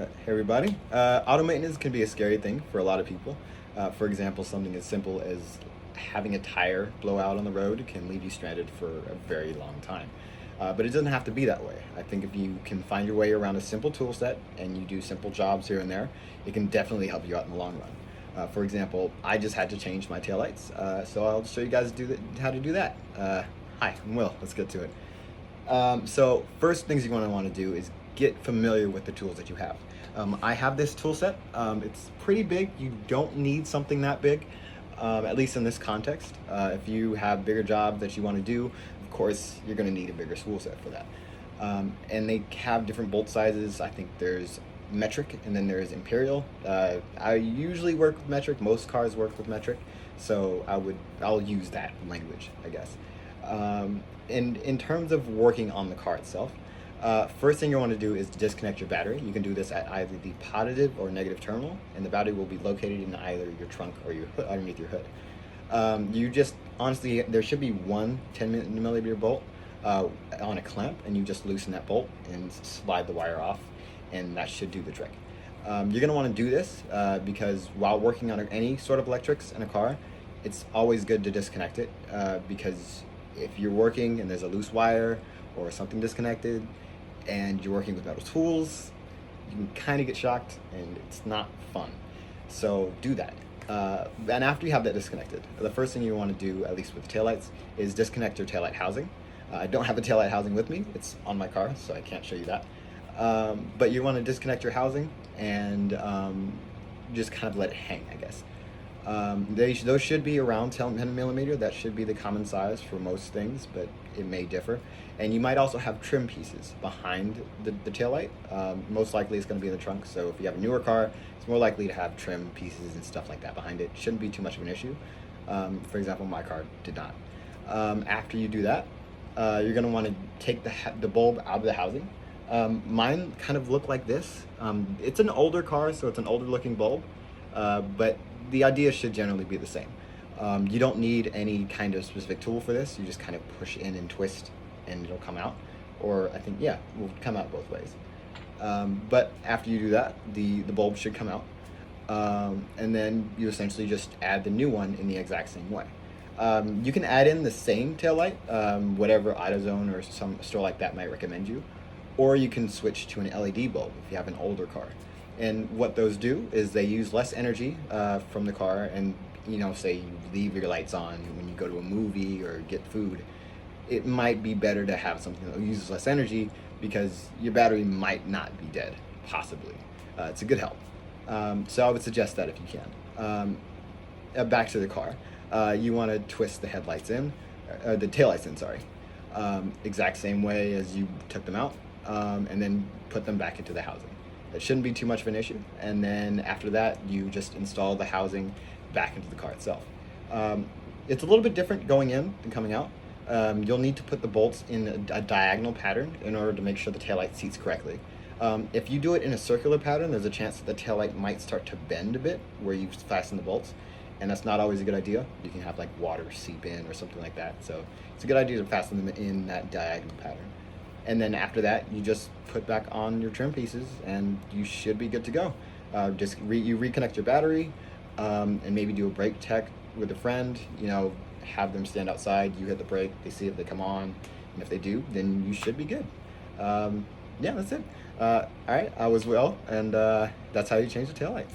Hey everybody. Auto maintenance can be a scary thing for a lot of people. For example, something as simple as having a tire blow out on the road can leave you stranded for a very long time. But it doesn't have to be that way. I think if you can find your way around a simple tool set and you do simple jobs here and there, it can definitely help you out in the long run. For example, I just had to change my taillights, so I'll show you guys how to do that. Hi, I'm Will. Let's get to it. So first things you want to do is get familiar with the tools that you have. I have this tool set. It's pretty big. You don't need something that big, at least in this context. If you have bigger jobs that you want to do, of course, you're going to need a bigger tool set for that. And they have different bolt sizes. I think there's metric and then there's imperial. I usually work with metric. Most cars work with metric, so I'll use that language, I guess. And in terms of working on the car itself, first thing you want to do is disconnect your battery. You can do this at either the positive or negative terminal, and the battery will be located in either your trunk or your hood, underneath your hood. You just, honestly, there should be one 10 millimeter bolt on a clamp, and you just loosen that bolt and slide the wire off, and that should do the trick. You're going to want to do this because while working on any sort of electrics in a car, it's always good to disconnect it because if you're working and there's a loose wire or something disconnected and you're working with metal tools, you can kind of get shocked and it's not fun. So do that. And after you have that disconnected, the first thing you want to do, at least with taillights, is disconnect your taillight housing. I don't have the taillight housing with me. It's on my car, so I can't show you that. But you want to disconnect your housing and just kind of let it hang, I guess. Those should be around 10 millimeter. That should be the common size for most things, but it may differ. And you might also have trim pieces behind the taillight. Most likely it's going to be in the trunk, so if you have a newer car, it's more likely to have trim pieces and stuff like that behind it. Shouldn't be too much of an issue. For example, my car did not. After you do that, you're going to want to take the bulb out of the housing. Mine kind of look like this. It's an older car, so it's an older looking bulb, but the idea should generally be the same. You don't need any kind of specific tool for this. You just kind of push in and twist and it'll come out. Or I think, yeah, it will come out both ways. But after you do that, the bulb should come out. And then you essentially just add the new one in the exact same way. You can add in the same taillight, whatever AutoZone or some store like that might recommend you. Or you can switch to an LED bulb if you have an older car. And what those do is they use less energy from the car, and say you leave your lights on when you go to a movie or get food, it might be better to have something that uses less energy because your battery might not be dead, possibly. It's a good help. So I would suggest that if you can. Back to the car. You want to twist the headlights in, the taillights in, sorry. Exact same way as you took them out, and then put them back into the housing. It shouldn't be too much of an issue. And then after that, you just install the housing back into the car itself. It's a little bit different going in than coming out. You'll need to put the bolts in a diagonal pattern in order to make sure the taillight seats correctly. If you do it in a circular pattern, there's a chance that the taillight might start to bend a bit where you fasten the bolts, and that's not always a good idea. You can have like water seep in or something like that. So it's a good idea to fasten them in that diagonal pattern. And then after that, you just put back on your trim pieces and you should be good to go. You reconnect your battery, and maybe do a brake check with a friend, have them stand outside, you hit the brake, they see if they come on, and if they do, then you should be good. Yeah, that's it. All right, I was Will, and that's how you change the taillight.